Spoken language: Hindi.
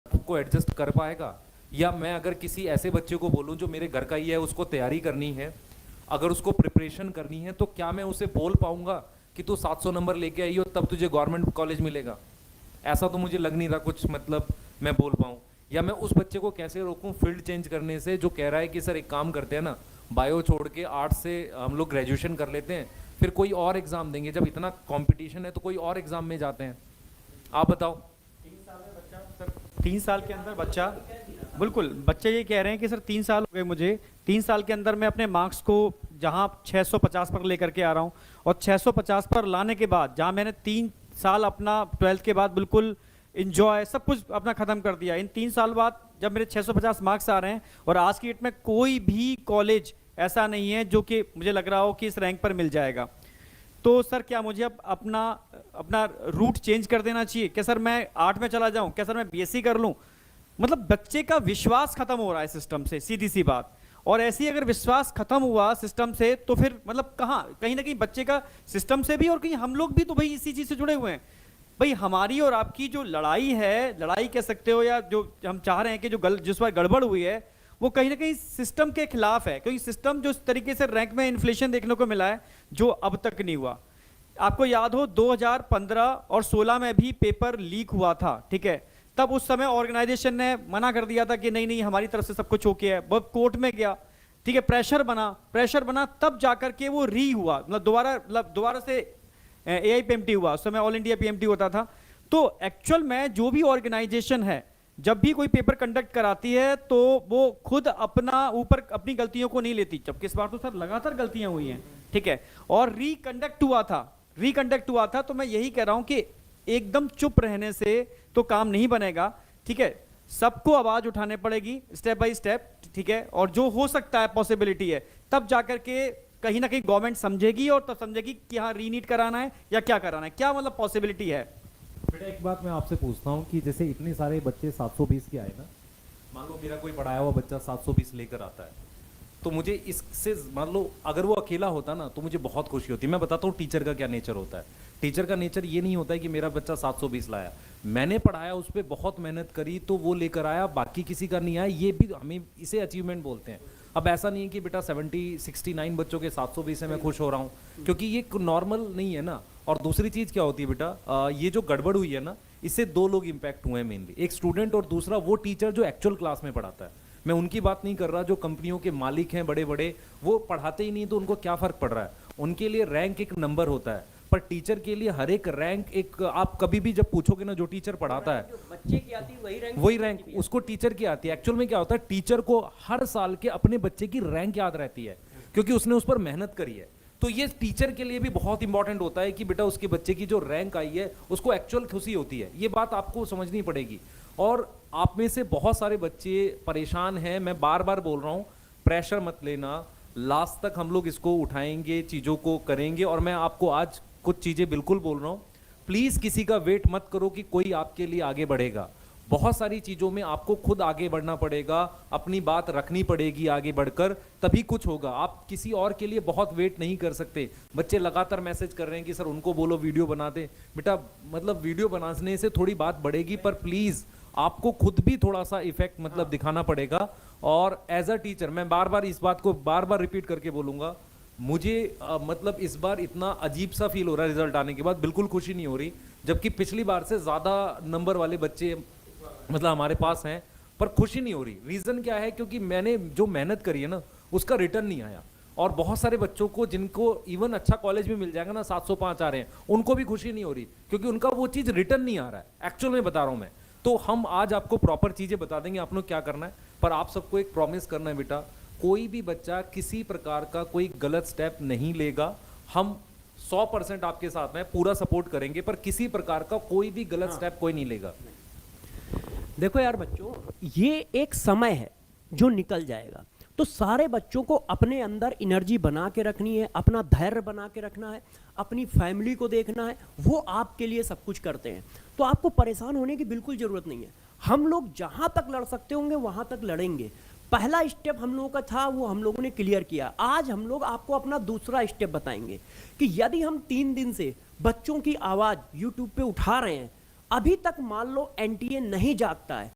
को एडजस्ट कर पाएगा? या मैं अगर किसी ऐसे बच्चे को बोलूं जो मेरे घर का ही है, उसको तैयारी करनी है, अगर उसको प्रिपरेशन करनी है, तो क्या मैं उसे बोल पाऊंगा कि तू 700 नंबर लेके आई हो तब तुझे गवर्नमेंट कॉलेज मिलेगा? ऐसा तो मुझे लग नहीं रहा कुछ, मतलब मैं बोल पाऊँ। या मैं उस बच्चे को कैसे रोकूं फील्ड चेंज करने से, जो कह रहा है कि सर एक काम करते हैं ना, बायो छोड़ के आर्ट्स से हम लोग ग्रेजुएशन कर लेते हैं, फिर कोई और एग्जाम देंगे, जब इतना कंपटीशन है तो कोई और एग्जाम में जाते हैं। आप बताओ। 3 साल में बच्चा सर, 3 साल के अंदर बच्चा, बिल्कुल बच्चे ये कह रहे हैं कि सर 3 साल हो गए मुझे, 3 साल के अंदर मैं अपने मार्क्स को जहां 650 पर लेकर के आ रहा हूं, और 650 पर लाने के बाद जहां मैंने 3 साल अपना 12th के बाद बिल्कुल इंजॉय सब कुछ अपना खत्म कर दिया, इन 3 साल बाद जब मेरे 650 मार्क्स आ रहे हैं और आज की डेट में कोई भी कॉलेज ऐसा नहीं है जो कि मुझे लग रहा हो कि इस रैंक पर मिल जाएगा, तो सर क्या मुझे अब अपना अपना रूट चेंज कर देना चाहिए? क्या सर मैं आर्ट में चला जाऊं? क्या सर मैं बीएससी कर लूं? मतलब बच्चे का विश्वास खत्म हो रहा है सिस्टम से, सीधी सी बात। और ऐसी अगर विश्वास खत्म हुआ सिस्टम से तो फिर मतलब कहाँ, कहीं ना कहीं बच्चे का सिस्टम से भी, और कहीं हम लोग भी तो भाई इसी चीज से जुड़े हुए हैं। भाई हमारी और आपकी जो लड़ाई है, लड़ाई कह सकते हो, या जो हम चाह रहे हैं कि जो जिस बार गड़बड़ हुई है वो कहीं ना कहीं सिस्टम के खिलाफ है, क्योंकि सिस्टम जो इस तरीके से रैंक में इन्फ्लेशन देखने को मिला है जो अब तक नहीं हुआ। आपको याद हो 2015 और 16 में भी पेपर लीक हुआ था, ठीक है? तब उस समय ऑर्गेनाइजेशन ने मना कर दिया था कि नहीं नहीं हमारी तरफ से सब कुछ ओके है, वो कोर्ट में गया, ठीक है, प्रेशर बना तब जाकर के वो री हुआ, मतलब दोबारा से एआई पीएमटी हुआ। उस समय ऑल इंडिया पीएमटी होता था। तो एक्चुअल में जो भी ऑर्गेनाइजेशन है जब भी कोई पेपर कंडक्ट कराती है तो वो खुद अपना ऊपर अपनी गलतियों को नहीं लेती, जबकि इस बार तो सर लगातार गलतियां हुई हैं, ठीक है, और रिकंडक्ट हुआ था। तो मैं यही कह रहा हूं कि एकदम चुप रहने से तो काम नहीं बनेगा, ठीक है, सबको आवाज उठाने पड़ेगी स्टेप बाय स्टेप, ठीक है, और जो हो सकता है पॉसिबिलिटी है तब जाकर के कहीं ना कहीं गवर्नमेंट समझेगी, और तब समझेगी कि हाँ रीनीट कराना है या क्या कराना है, क्या मतलब पॉसिबिलिटी है। बेटा एक बात मैं आपसे पूछता हूँ कि जैसे इतने सारे बच्चे 720 के आए ना, मान लो मेरा कोई पढ़ाया हुआ बच्चा 720 लेकर आता है, तो मुझे इससे मान लो अगर वो अकेला होता ना तो मुझे बहुत खुशी होती। मैं बताता हूँ टीचर का क्या नेचर होता है। टीचर का नेचर ये नहीं होता है कि मेरा बच्चा 720 लाया, मैंने पढ़ाया, उस पर बहुत मेहनत करी तो वो लेकर आया, बाकी किसी का नहीं आया, ये भी हमें इसे अचीवमेंट बोलते हैं। अब ऐसा नहीं है कि बेटा 69 बच्चों के 720 से मैं खुश हो रहा हूँ, क्योंकि ये नॉर्मल नहीं है ना। और दूसरी चीज़ क्या होती है बेटा, ये जो गड़बड़ हुई है ना, इससे दो लोग इंपैक्ट हुए हैं मेनली, एक स्टूडेंट और दूसरा वो टीचर जो एक्चुअल क्लास में पढ़ाता है। मैं उनकी बात नहीं कर रहा, जो कंपनियों के मालिक हैं बड़े बड़े, वो पढ़ाते ही नहीं तो उनको क्या फ़र्क पड़ रहा है, उनके लिए रैंक एक नंबर होता है, पर टीचर के लिए हर एक रैंक एक, आप कभी भी जब पूछोगे ना जो टीचर पढ़ाता है, बच्चे की आती वही रैंक उसको टीचर की आती है। एक्चुअल में क्या होता है, टीचर को हर साल के अपने बच्चे की रैंक याद रहती है, क्योंकि उसने उस पर मेहनत करी है। तो ये टीचर के लिए भी बहुत इंपॉर्टेंट होता है कि बेटा उसके बच्चे की जो रैंक आई है उसको एक्चुअल खुशी होती है, ये बात आपको समझनी पड़ेगी। और आप में से बहुत सारे बच्चे परेशान हैं, मैं बार बार बोल रहा हूँ, प्रेशर मत लेना, लास्ट तक हम लोग इसको उठाएंगे, चीज़ों को करेंगे। और मैं आपको आज कुछ चीज़ें बिल्कुल बोल रहा हूँ, प्लीज़ किसी का वेट मत करो कि कोई आपके लिए आगे बढ़ेगा। बहुत सारी चीज़ों में आपको खुद आगे बढ़ना पड़ेगा, अपनी बात रखनी पड़ेगी आगे बढ़कर, तभी कुछ होगा। आप किसी और के लिए बहुत वेट नहीं कर सकते। बच्चे लगातार मैसेज कर रहे हैं कि सर उनको बोलो वीडियो बना दे। बेटा मतलब वीडियो बनाने से थोड़ी बात बढ़ेगी, पर प्लीज़ आपको खुद भी थोड़ा सा इफेक्ट मतलब दिखाना पड़ेगा। और एज अ टीचर मैं बार बार इस बात को बार बार रिपीट करके बोलूँगा, मुझे मतलब इस बार इतना अजीब सा फील हो रहा है रिजल्ट आने के बाद, बिल्कुल खुशी नहीं हो रही, जबकि पिछली बार से ज़्यादा नंबर वाले बच्चे मतलब हमारे पास हैं, पर खुशी नहीं हो रही। रीज़न क्या है, क्योंकि मैंने जो मेहनत करी है ना उसका रिटर्न नहीं आया। और बहुत सारे बच्चों को जिनको इवन अच्छा कॉलेज में मिल जाएगा ना, 705 आ रहे हैं, उनको भी खुशी नहीं हो रही, क्योंकि उनका वो चीज़ रिटर्न नहीं आ रहा है। एक्चुअल में बता रहा हूँ मैं, तो हम आज आपको प्रॉपर चीज़ें बता देंगे आप लोग क्या करना है, पर आप सबको एक प्रॉमिस करना है बेटा, कोई भी बच्चा किसी प्रकार का कोई गलत स्टेप नहीं लेगा। हम 100% आपके साथ में पूरा सपोर्ट करेंगे, पर किसी प्रकार का कोई भी गलत स्टेप कोई नहीं लेगा। देखो यार बच्चों, ये एक समय है जो निकल जाएगा, तो सारे बच्चों को अपने अंदर एनर्जी बना के रखनी है, अपना धैर्य बना के रखना है, अपनी फैमिली को देखना है, वो आपके लिए सब कुछ करते हैं, तो आपको परेशान होने की बिल्कुल ज़रूरत नहीं है। हम लोग जहाँ तक लड़ सकते होंगे वहाँ तक लड़ेंगे। पहला स्टेप हम लोगों का था, वो हम लोगों ने क्लियर किया। आज हम लोग आपको अपना दूसरा स्टेप बताएंगे कि यदि हम 3 दिन से बच्चों की आवाज़ यूट्यूब पे उठा रहे हैं, अभी तक मान लो एनटीए नहीं जागता है,